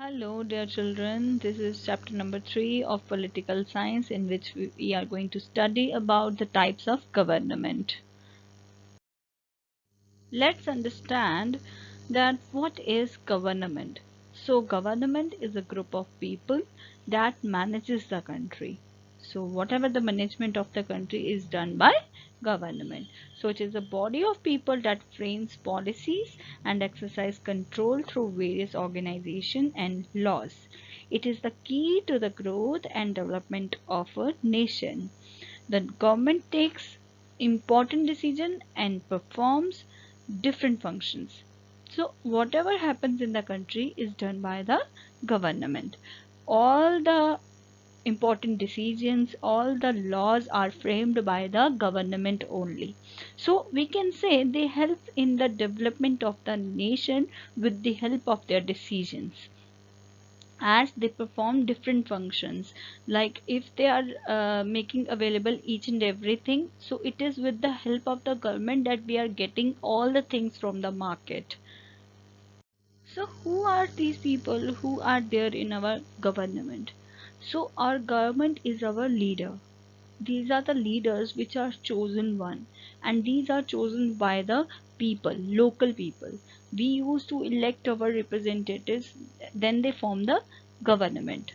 Hello, dear children. This is chapter number 3 of political science, in which we are going to study about the types of government. Let's understand that what is government. So, government is a group of people that manages the country. So, whatever the management of the country is done by government. So, it is a body of people that frames policies and exercise control through various organizations and laws. It is the key to the growth and development of a nation. The government takes important decision and performs different functions. So whatever happens in the country is done by the government. All the important decisions, all the laws are framed by the government only. So we can say they help in the development of the nation with the help of their decisions, as they perform different functions. Like if they are making available each and everything, so it is with the help of the government that we are getting all the things from the market. So who are these people who are there in our government? So our government is our leader. These are the leaders which are chosen one, and these are chosen by the people, local people. We used to elect our representatives, then they form the government.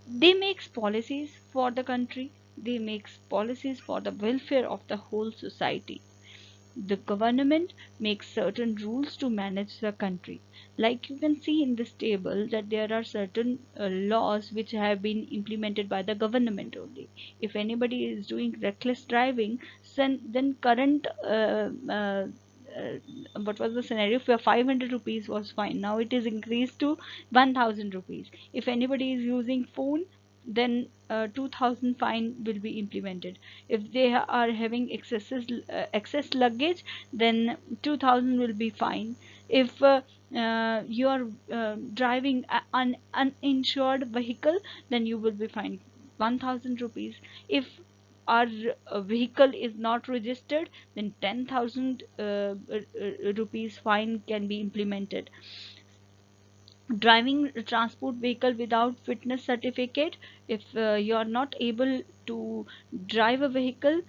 They makes policies for the country, they makes policies for the welfare of the whole society. The government makes certain rules to manage the country. Like you can see in this table that there are certain laws which have been implemented by the government only. If anybody is doing reckless driving, then current what was the scenario, for 500 rupees was fine, now it is increased to 1000 rupees. If anybody is using phone, then 2000 fine will be implemented. If they are having excess luggage, then 2000 will be fine. If you are driving an uninsured vehicle, then you will be fined 1000 rupees. If our vehicle is not registered, then 10,000 rupees fine can be implemented. Driving a transport vehicle without fitness certificate, if you are not able to drive a vehicle,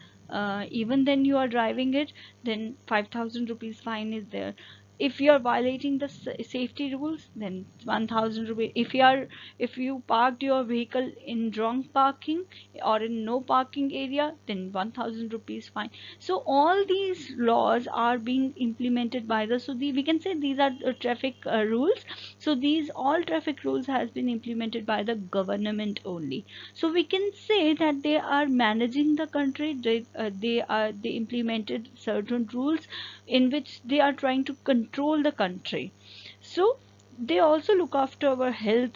even then you are driving it, then 5000 rupees fine is there. If you are violating the safety rules, then 1000 rupees. If you parked your vehicle in wrong parking or in no parking area, then 1000 rupees fine. So all these laws are being implemented by we can say these are traffic rules. So these all traffic rules has been implemented by the government only. So we can say that they are managing the country. They implemented certain rules in which they are trying to control the country. So they also look after our health,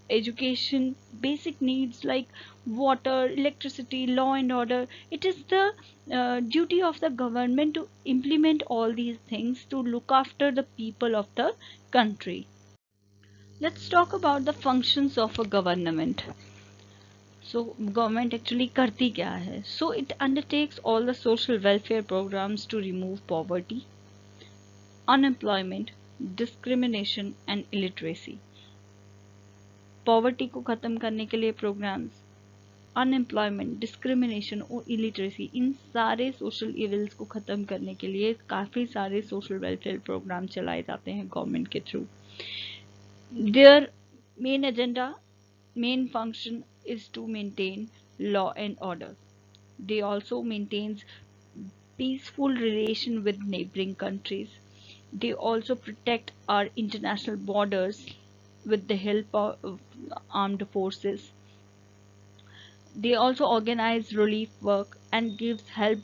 education, basic needs like water, electricity, law and order. It is the duty of the government to implement all these things to look after the people of the country. Let's talk about the functions of a government. So government actually करती क्या है? So it undertakes all the social welfare programs to remove poverty, unemployment, discrimination and illiteracy. Poverty को ख़त्म करने के लिए programmes, unemployment, discrimination और illiteracy, इन सारे सोशल इविल्स को ख़त्म करने के लिए काफ़ी सारे सोशल वेलफेयर प्रोग्राम चलाए जाते हैं गवर्नमेंट के through. Their main agenda, main function is to maintain law and order. They also maintains peaceful relation with neighboring countries. They also protect our international borders with the help of armed forces. They also organize relief work and gives help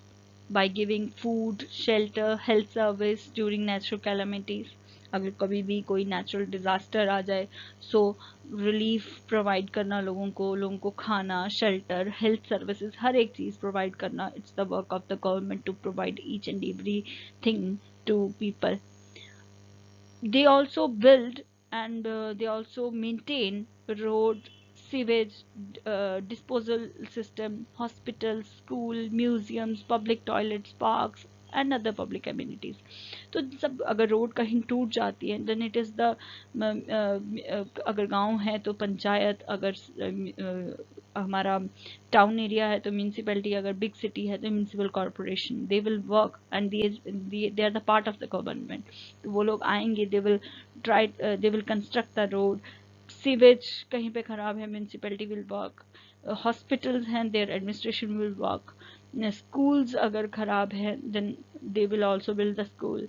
by giving food, shelter, health service during natural calamities. अगर कभी भी कोई natural disaster आ जाए, सो relief provide करना लोगों को खाना, shelter, health services, हर एक चीज़ प्रोवाइड करना. It's the work of the government to provide each and every thing to people. They also build and they also maintain road, sewage, disposal system, hospitals, school, museums, public toilets, parks, and other public amenities. तो सब अगर road कहीं टूट जाती है then it is the अगर गांव है तो पंचायत, अगर हमारा टाउन एरिया है तो म्यूनसिपैलिटी, अगर बिग सिटी है तो municipal corporation, they will work and they are the part of the government. तो वो लोग आएंगे, they will construct the road. Sewage कहीं पे खराब है, म्यूनसिपैलिटी विल वर्क. हॉस्पिटल्स हैं, their administration will work. schools अगर खराब है then they will also build the school.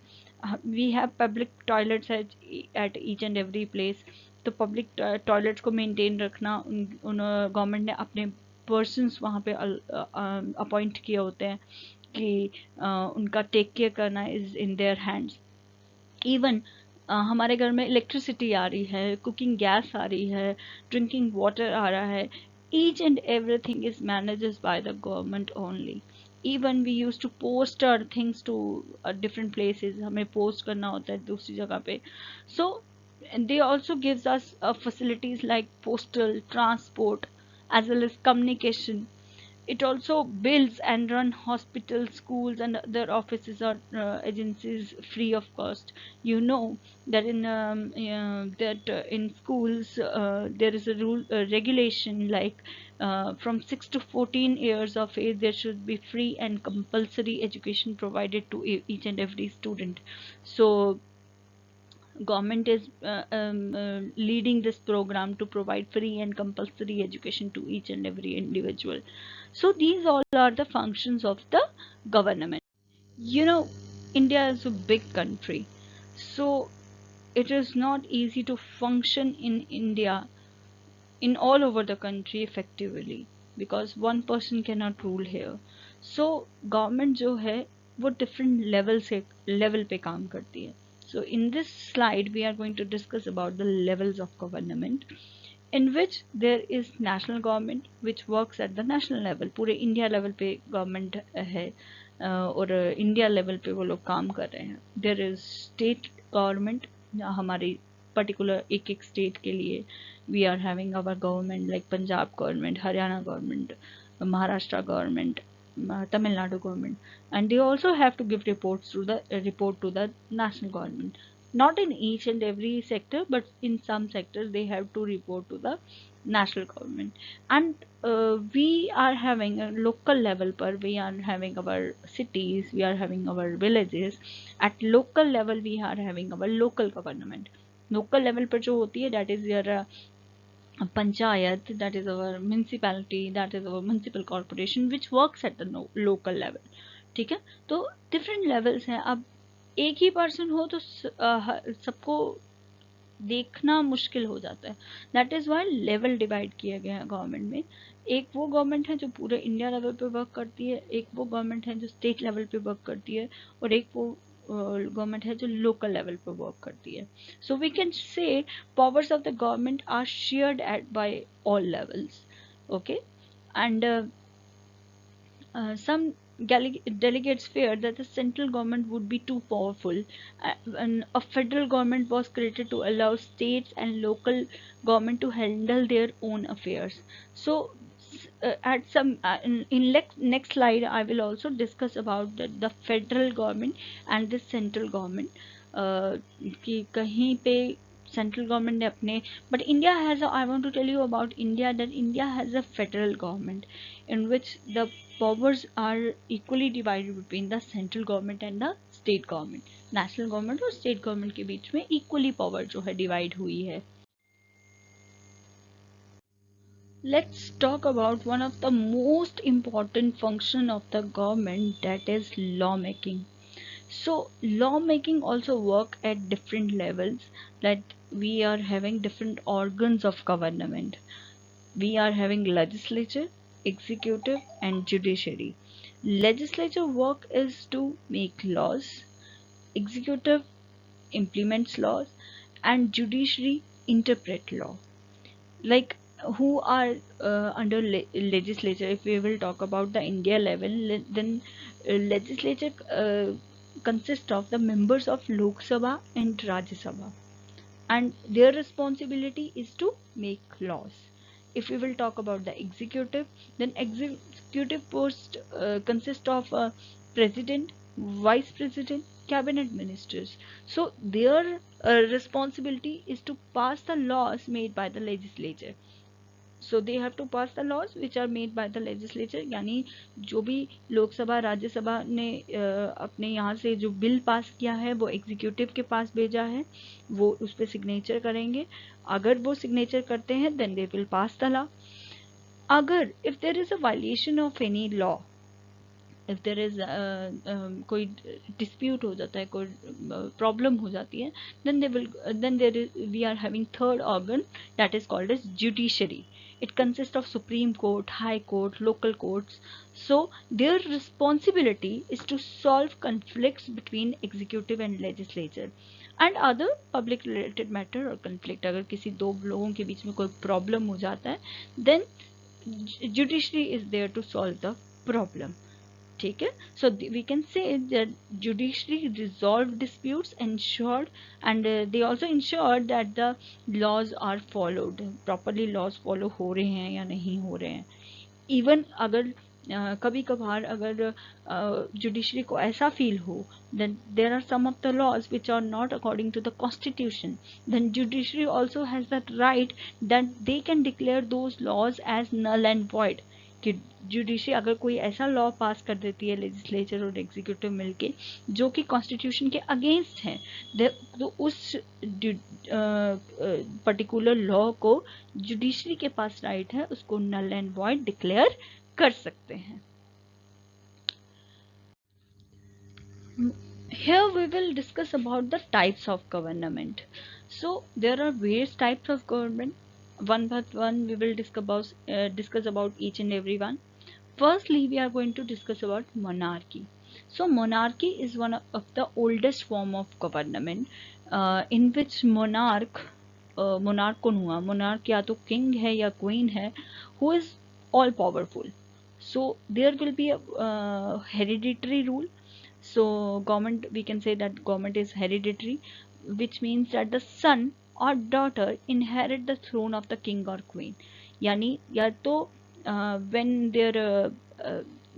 We have public toilets at each and every place. तो public toilets को मेंटेन रखना उन गवर्नमेंट ने अपने पर्सन्स वहाँ पे अपॉइंट किए होते हैं कि उनका टेक केयर करना is in their hands. Even हमारे घर में इलेक्ट्रिसिटी आ रही है, कुकिंग गैस आ रही है, ड्रिंकिंग वाटर आ रहा है, each and everything is managed by the government only. Even we used to post our things to different places, हमें post करना होता है दूसरी जगह पे. So they also gives us facilities like postal transport as well as communication. It also builds and run hospitals, schools, and other offices or agencies free of cost. You know that in schools there is a rule regulation like from 6 to 14 years of age there should be free and compulsory education provided to each and every student. So government is leading this program to provide free and compulsory education to each and every individual. So these all are the functions of the government. You know, India is a big country, so it is not easy to function in India in all over the country effectively because one person cannot rule here. So government जो है वो different level पे काम करती है. So in this slide we are going to discuss about the levels of government, in which there is national government which works at the national level. पूरे India level पे government है और India level पे वो लोग काम कर रहे हैं. देयर इज स्टेट गवर्नमेंट, हमारी पर्टिकुलर एक एक स्टेट के लिए we are having our government like Punjab government, Haryana government, Maharashtra government, Tamil Nadu government, and they also have to give report to the national government. Not in each and every sector, but in some sectors they have to report to the national government. And we are having a local level per, we are having our cities, we are having our villages. At local level we are having our local government. Local level पर जो होती है that is your panchayat, that is our municipality, that is our municipal corporation which works at the local level. ठीक है, तो different levels हैं. अब एक ही पर्सन हो तो सबको देखना मुश्किल हो जाता है. That is why level divide किया गया है गवर्नमेंट में. एक वो गवर्नमेंट है जो पूरे इंडिया लेवल पे वर्क करती है, एक वो गवर्नमेंट है जो स्टेट लेवल पे वर्क करती है, और एक वो गवर्नमेंट है जो लोकल लेवल पे वर्क करती है. So we can say powers of the government are shared at by all levels. Okay, and some delegates feared that the central government would be too powerful, and a federal government was created to allow states and local government to handle their own affairs. So at some next slide I will also discuss about the federal government and the central government. कि कहीं पे central government ने अपने, but India has I want to tell you about India, that India has a federal government in which the powers are equally divided between the central government and the state government. national government और state government के बीच में equally power जो है divide हुई है. Let's talk about one of the most important function of the government, that is lawmaking. So lawmaking also work at different levels, that we are having different organs of government. We are having legislature, executive, and judiciary. Legislature work is to make laws, executive implements laws, and judiciary interpret law. Like who are under legislature? If we will talk about the India level, then legislature consists of the members of Lok Sabha and Rajya Sabha, and their responsibility is to make laws. If we will talk about the executive, then executive post consists of president, vice president, cabinet ministers. So their responsibility is to pass the laws made by the legislature. So they have to pass the laws which are made by the legislature, यानी जो भी लोकसभा राज्यसभा ने अपने यहाँ से जो bill pass किया है वो एग्जीक्यूटिव के पास भेजा है, वो उस पर सिग्नेचर करेंगे. अगर वो सिग्नेचर करते हैं then they will pass the law. अगर if there is a violation of any law, if there is कोई डिस्प्यूट हो जाता है, कोई प्रॉब्लम हो जाती है, then there is we are having third organ that is called as judiciary. It consists of Supreme Court, High Court, local courts. So their responsibility is to solve conflicts between executive and legislature and other public related matter or conflict. अगर किसी दो लोगों के बीच में कोई problem हो जाता है then judiciary is there to solve the problem. ठीक है. So we can say that judiciary resolve disputes ensured and they also ensure that the laws are followed properly. laws follow हो रहे हैं या नहीं हो रहे हैं. even अगर कभी कभार अगर जुडिशरी को ऐसा फील हो then there are some of the laws which are not according to the constitution, then judiciary also has that right that they can declare those laws as null and void. कि judiciary अगर कोई ऐसा law पास कर देती है legislature और executive मिलके जो कि कॉन्स्टिट्यूशन के अगेंस्ट है, तो उस पर्टिकुलर लॉ को जुडिशरी के पास राइट है उसको नल एंड वॉइड डिक्लेयर कर सकते हैं. Here we will discuss about the types of government. So there are various types of government. One by one we will discuss about each and every one. Firstly, we are going to discuss about monarchy. So monarchy is one of the oldest form of government in which monarch कौन हुआ? monarch या तो king है या queen है who is all powerful. So there will be a hereditary rule. So government, we can say that government is hereditary, which means that the son or daughter inherit the throne of the king or queen. यानी या तो when their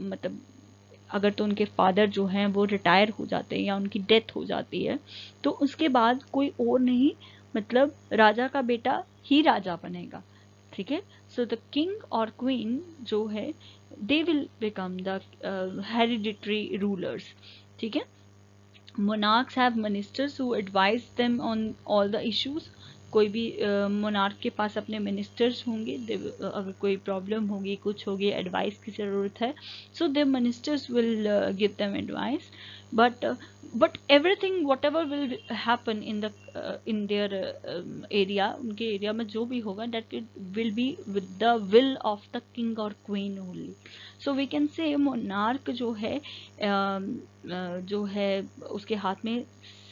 मतलब अगर तो उनके father जो हैं वो रिटायर हो जाते हैं या उनकी डेथ हो जाती है तो उसके बाद कोई और नहीं, मतलब राजा का बेटा ही राजा बनेगा. ठीक है. सो द किंग और क्वीन जो है they will become the hereditary rulers. ठीक है. monarchs have ministers who advise them on all the issues. कोई भी मोनार्क के पास अपने मिनिस्टर्स होंगे. अगर कोई प्रॉब्लम होगी, कुछ होगी, एडवाइस की ज़रूरत है, so their ministers will give them advice. But everything whatever will happen in their area, उनके एरिया में जो भी होगा that will be with the will of the king और queen only. So we can say monarch जो है उसके हाथ में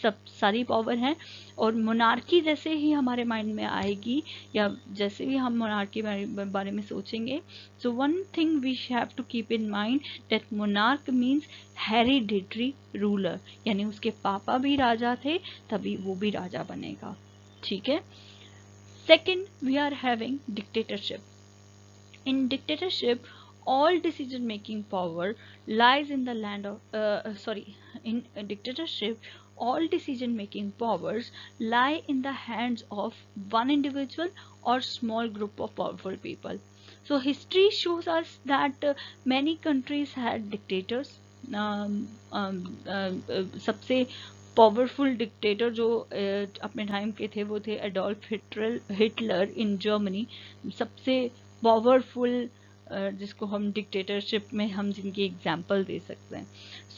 सब सारी पावर है. और मोनार्की जैसे ही हमारे माइंड में आएगी या जैसे भी हम मोनार्की बारे में सोचेंगे, so one thing we have to keep in mind that monarch means hereditary ruler, यानी उसके पापा भी राजा थे तभी वो भी राजा बनेगा. ठीक है. Second, we are having dictatorship. In dictatorship all decision making power lies in the land of in dictatorship all decision making powers lie in the hands of one individual or small group of powerful people. So history shows us that many countries had dictators. सबसे powerful dictator जो अपने time के थे वो थे Adolf Hitler in Germany. सबसे powerful जिसको हम डिक्टेटरशिप में हम जिनकी एग्जाम्पल दे सकते हैं.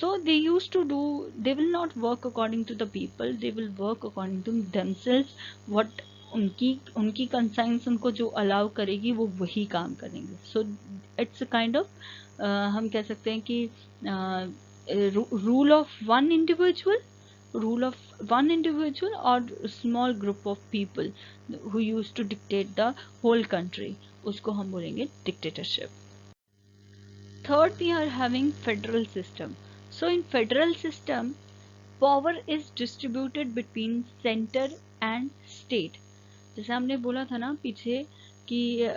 So they used to do, they will not work according to the people, they will work according to themselves. What उनकी कंसाइंस उनको जो अलाउ करेगी वो वही काम करेंगे. So it's a kind of हम कह सकते हैं कि रूल ऑफ वन इंडिविजुअल और small group of people who used to dictate the whole country, उसको हम बोलेंगे dictatorship. Third, we are having federal system. So in federal system power is distributed between centre and state. जैसे हमने बोला था ना पीछे कि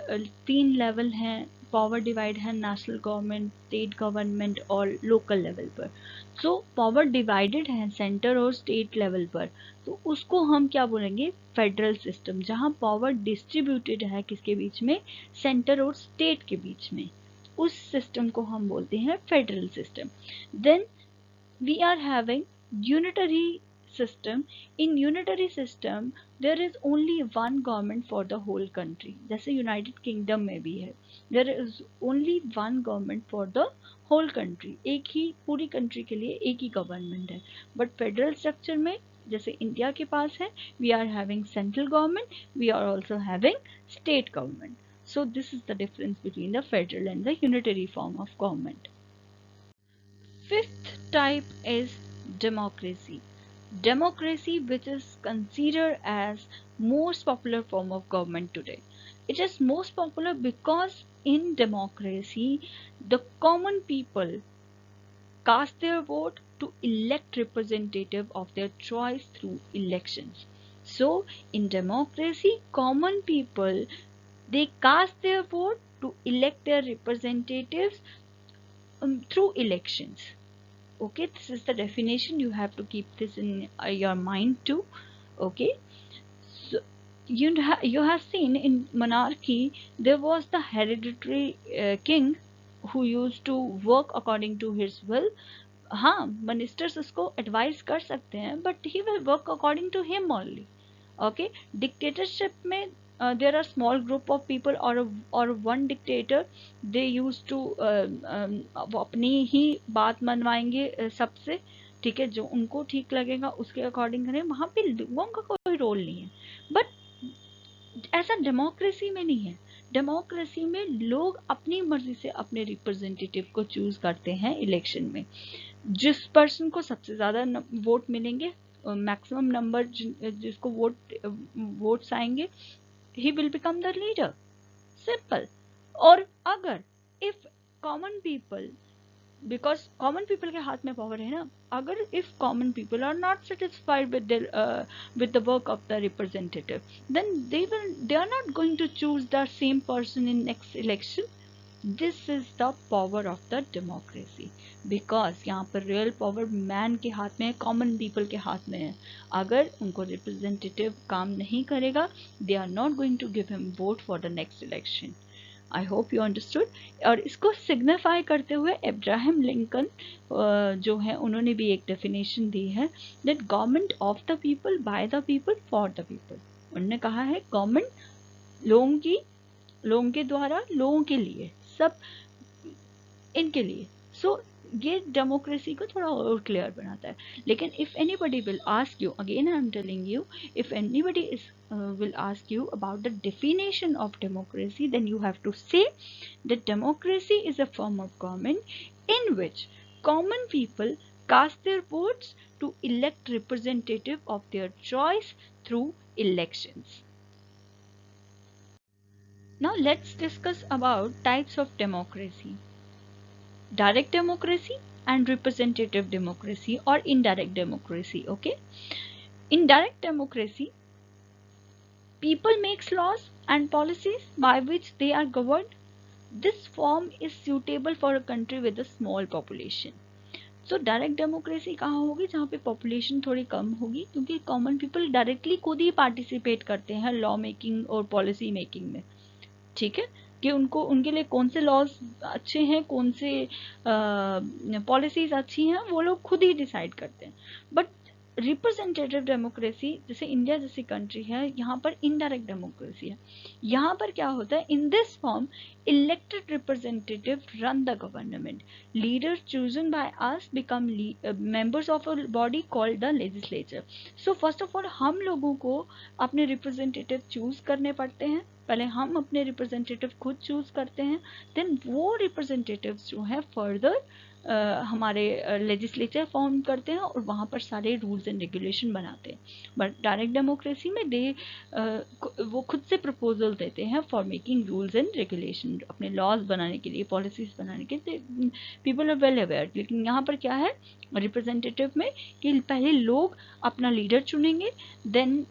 3 लेवल हैं पावर डिवाइड है नेशनल गवर्नमेंट, स्टेट गवर्नमेंट और लोकल लेवल पर। सो पावर डिवाइडेड है सेंटर और स्टेट लेवल पर, तो उसको हम क्या बोलेंगे, फेडरल सिस्टम। जहाँ पावर डिस्ट्रीब्यूटेड है किसके बीच में, सेंटर और स्टेट के बीच में, उस सिस्टम को हम बोलते हैं federal system. Then we are having unitary system. In unitary system there is only one government for the whole country, जैसे यूनाइटेड किंगडम में भी है, there is only one government for the whole country, एक ही पूरी country के लिए एक ही गवर्नमेंट है। बट फेडरल स्ट्रक्चर में जैसे इंडिया के पास है, we are having central government, we are also having state government. So this is the difference between the federal and the unitary form of government. Fifth type is democracy. Democracy, which is considered as most popular form of government today. It is most popular because in democracy the common people cast their vote to elect representative of their choice through elections. So in democracy common people, they cast their vote to elect their representatives through elections. Okay, this is the definition, you have to keep this in your mind too. Okay, so you have seen in monarchy there was the hereditary king who used to work according to his will. हाँ, ministers उसको advice कर सकते हैं but he will work according to him only. Okay, dictatorship में there are small group of people or one dictator, they used to वो अपनी ही बात मनवाएंगे सबसे, ठीक है, जो उनको ठीक लगेगा उसके अकॉर्डिंग करें, वहाँ पे लोगों का कोई रोल नहीं है। बट ऐसा डेमोक्रेसी में नहीं है। डेमोक्रेसी में लोग अपनी मर्जी से अपने रिप्रेजेंटेटिव को चूज करते हैं इलेक्शन में। जिस पर्सन को सबसे ज्यादा वोट मिलेंगे, मैक्सिमम नंबर जिसको वोट्स आएंगे, he will become the leader. Simple. और अगर if common people, because common people के हाथ में power है ना, अगर if common people are not satisfied with their with the work of the representative, then they are not going to choose the same person in next election. This is the power of the democracy, because यहाँ पर real power man के हाथ में है, common people के हाथ में है। अगर उनको representative काम नहीं करेगा, they are not going to give him vote for the next election. I hope you understood. और इसको signify करते हुए अब्राहम लिंकन जो है उन्होंने भी एक definition दी है, that government of the people, by the people, for the people. उन्होंने कहा है government लोगों के द्वारा, लोगों के लिए, सब इनके लिए। सो ये डेमोक्रेसी को थोड़ा और क्लियर बनाता है। लेकिन if anybody will ask you, again I am telling you, if anybody is will ask you about the definition of democracy, then you have to say that democracy is a form of government in which common people cast their votes to elect representative of their choice through elections. Now let's discuss about types of democracy. Direct democracy and representative democracy or indirect democracy. Okay, in direct democracy people makes laws and policies by which they are governed. This form is suitable for a country with a small population. So direct democracy कहाँ होगी, जहाँ पे population थोड़ी कम होगी, क्योंकि common people directly खुद ही participate करते हैं लॉ मेकिंग और पॉलिसी मेकिंग में। ठीक है, कि उनको उनके लिए कौन से लॉज अच्छे हैं, कौन से पॉलिसीज अच्छी हैं, वो लोग खुद ही डिसाइड करते हैं। बट रिप्रेजेंटेटिव डेमोक्रेसी, जैसे इंडिया जैसी कंट्री है, यहाँ पर इनडायरेक्ट डेमोक्रेसी है। यहाँ पर क्या होता है, in this form elected representative run the government, leaders chosen by us become members of a body called the legislature. So first of all हम लोगों को अपने रिप्रेजेंटेटिव चूज करने पड़ते हैं, पहले हम अपने रिप्रेजेंटेटिव खुद चूज करते हैं, देन वो रिप्रेजेंटेटिव्स जो है फर्दर हमारे लेजिस्लेचर फॉर्म करते हैं और वहाँ पर सारे रूल्स एंड रेगुलेशन बनाते हैं। बट डायरेक्ट डेमोक्रेसी में वो खुद से प्रपोजल देते हैं for making rules and regulation, अपने लॉज बनाने के लिए, पॉलिसीज बनाने के लिए। People are well aware. लेकिन यहाँ पर क्या है रिप्रेजेंटेटिव में कि पहले लोग अपना लीडर चुनेंगे, देन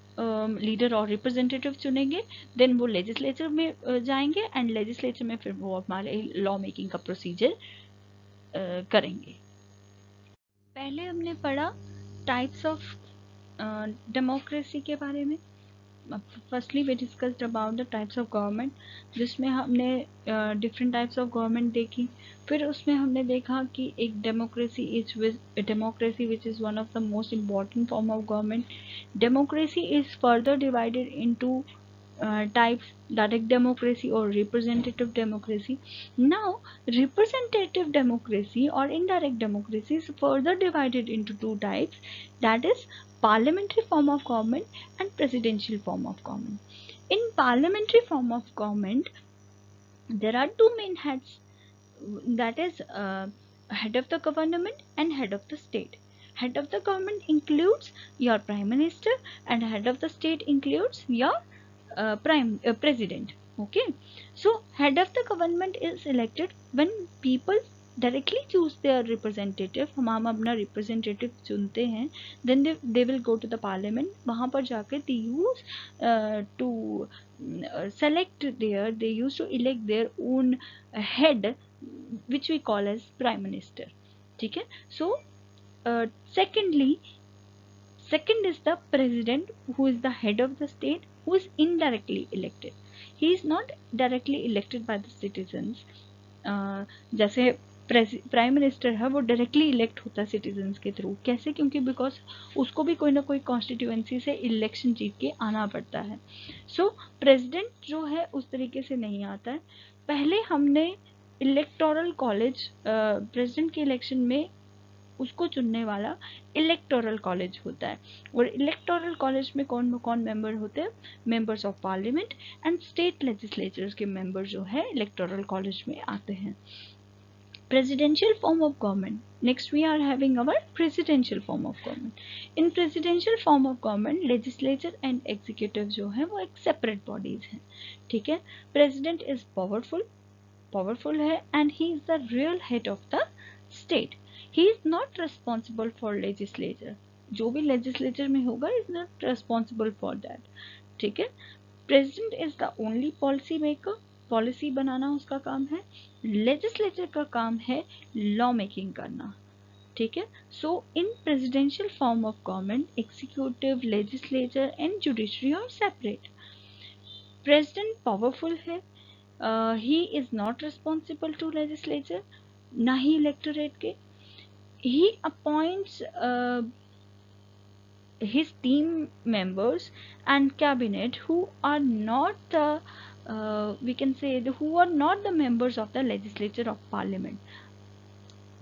लीडर और रिप्रेजेंटेटिव चुनेंगे, देन वो लेजिस्लेचर में जाएंगे एंड लेजिस्लेचर में फिर वो हमारे लॉ मेकिंग का प्रोसीजर करेंगे। पहले हमने पढ़ा टाइप्स ऑफ डेमोक्रेसी के बारे में। Firstly we discussed about the types of government, जिसमें हमने डिफरेंट टाइप्स ऑफ गवर्नमेंट देखी। फिर उसमें हमने देखा कि एक democracy which is one of the most important form of government. Democracy is further divided into types: direct democracy or representative democracy. Now, representative democracy or indirect democracy is further divided into two types, that is parliamentary form of government and presidential form of government. In parliamentary form of government, there are two main heads, that is head of the government and head of the state. Head of the government includes your prime minister and head of the state includes your president. Okay, so head of the government is elected when people directly choose their representative. हम अपना representative चुनते हैं, then they will go to the parliament. वहाँ पर जाकर they use to select they used to elect their own head, which we call as prime minister. ठीक है, so second is the president, who is the head of the state, who is indirectly elected. He is not directly elected by the citizens. जैसे prime minister है वो directly elect होता है citizens के through. कैसे? क्योंकि बिकॉज उसको भी कोई ना कोई कॉन्स्टिट्यूएंसी से इलेक्शन जीत के आना पड़ता है। सो प्रेसिडेंट जो है उस तरीके से नहीं आता है। पहले हमने इलेक्टोरल कॉलेज, प्रेसिडेंट के इलेक्शन में उसको चुनने वाला इलेक्टोरल कॉलेज होता है, और इलेक्टोरल कॉलेज में कौन कौन मेंबर होते हैं? Members of parliament and state legislatures के मेंबर जो है इलेक्टोरल कॉलेज में आते हैं। Presidential form of government. Next we are having our presidential form of government. In presidential form of government, legislature and executive जो है वो एक separate bodies हैं। ठीक है, president is powerful है and he is the real head of the state. He is not responsible for legislature. जो भी legislature में होगा is not responsible for that. ठीक है, president is the only policy maker. Policy बनाना उसका काम है। लेजिस्लेचर का काम है लॉ मेकिंग करना। ठीक है, so in presidential form of government executive, legislature and judiciary are separate. President powerful है, he is not responsible to legislature, ना ही इलेक्टोरेट के। He appoints his team members and cabinet who are not we can say who are not the members of the legislature of parliament.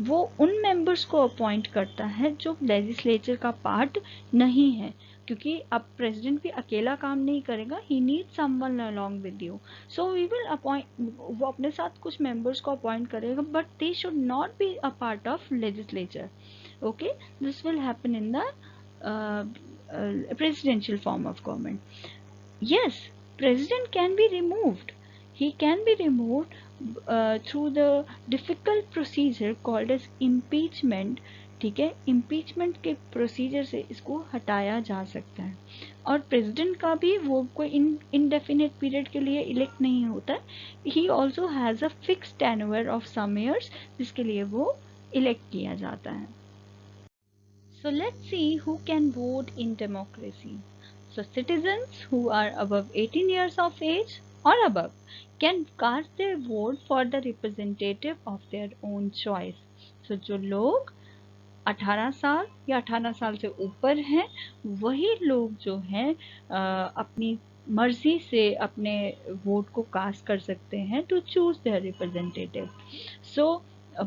वो उन members को appoint करता है जो legislature का पार्ट नहीं है, क्योंकि अब प्रेसिडेंट भी अकेला काम नहीं करेगा, he needs someone along with you, so we will appoint, वो अपने साथ कुछ members को अपॉइंट करेगा, but they should not be a part of legislature. Okay, this will happen in the presidential form of government. Yes, president can be removed. He can be removed through the difficult procedure called as impeachment. ठीक है, impeachment के procedure से इसको हटाया जा सकता है। और प्रेसिडेंट का भी वो कोई इनडेफिनेट पीरियड के लिए इलेक्ट नहीं होता है। He also has a fix tenure of some years, जिसके लिए वो इलेक्ट किया जाता है। So let's see who can vote in democracy. So citizens who are above 18 years of age or above can cast their vote for the representative of their own choice. So जो लोग 18 साल या 18 साल से ऊपर हैं, वही लोग जो हैं अपनी मर्जी से अपने वोट को कास्ट कर सकते हैं to choose their representative. So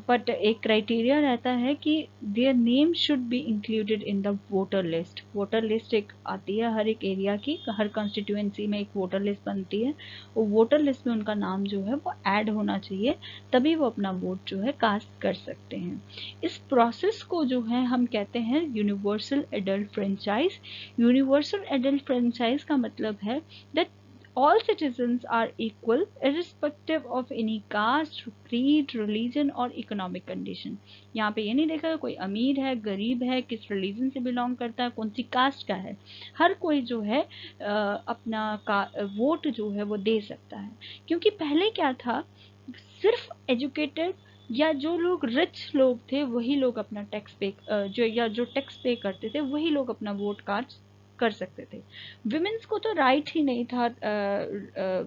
but एक क्राइटेरिया रहता है कि their name should be included in the voter list. Voter list एक आती है हर एक एरिया की, हर कॉन्स्टिट्यूएंसी में एक वोटर लिस्ट बनती है, वो वोटर लिस्ट में उनका नाम जो है वो ऐड होना चाहिए, तभी वो अपना वोट जो है कास्ट कर सकते हैं। इस प्रोसेस को जो है हम कहते हैं universal adult franchise. Universal adult franchise का मतलब है that all citizens are equal irrespective of any caste, creed, religion और economic condition। यहाँ पे ये नहीं देखा कोई अमीर है, गरीब है, किस रिलीजन से बिलोंग करता है, कौन सी कास्ट का है, हर कोई जो है अपना वोट जो है वो दे सकता है। क्योंकि पहले क्या था, सिर्फ एजुकेटेड या जो लोग रिच लोग थे वही लोग अपना टैक्स पे जो टैक्स पे करते थे वही लोग अपना वोट कास्ट कर सकते थे। विमेन्स को तो राइट ही नहीं था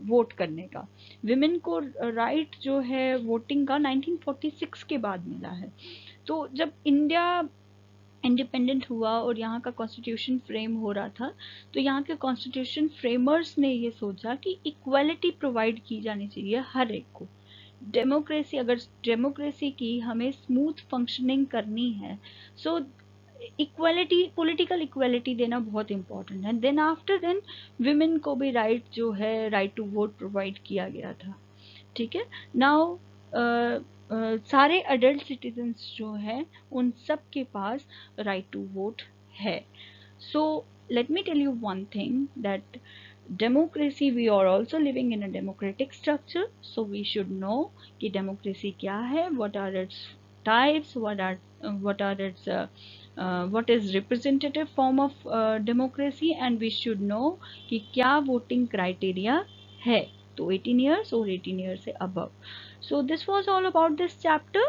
वोट करने का। विमेन को राइट जो है वोटिंग का 1946 के बाद मिला है। तो जब इंडिया इंडिपेंडेंट हुआ और यहाँ का कॉन्स्टिट्यूशन फ्रेम हो रहा था, तो यहाँ के कॉन्स्टिट्यूशन फ्रेमर्स ने ये सोचा कि इक्वालिटी प्रोवाइड की जानी चाहिए हर एक को। डेमोक्रेसी, अगर डेमोक्रेसी की हमें स्मूथ फंक्शनिंग करनी है, सो इक्वालिटी, पॉलिटिकल इक्वालिटी देना बहुत इंपॉर्टेंट है। देन आफ्टर देन विमेन को भी राइट जो है, राइट टू वोट प्रोवाइड किया गया था। ठीक है, नाउ सारे अडल्ट सिटीजन्स जो हैं उन सब के पास राइट टू वोट है। सो let me tell you one thing, that democracy, we are also living in a democratic structure, so we should know कि democracy क्या है, what are its types, what is representative form of democracy, and we should know कि क्या voting criteria है, तो 18 years or 18 years से above. So this was all about this chapter.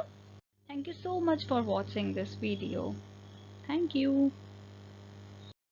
Thank you so much for watching this video. Thank you.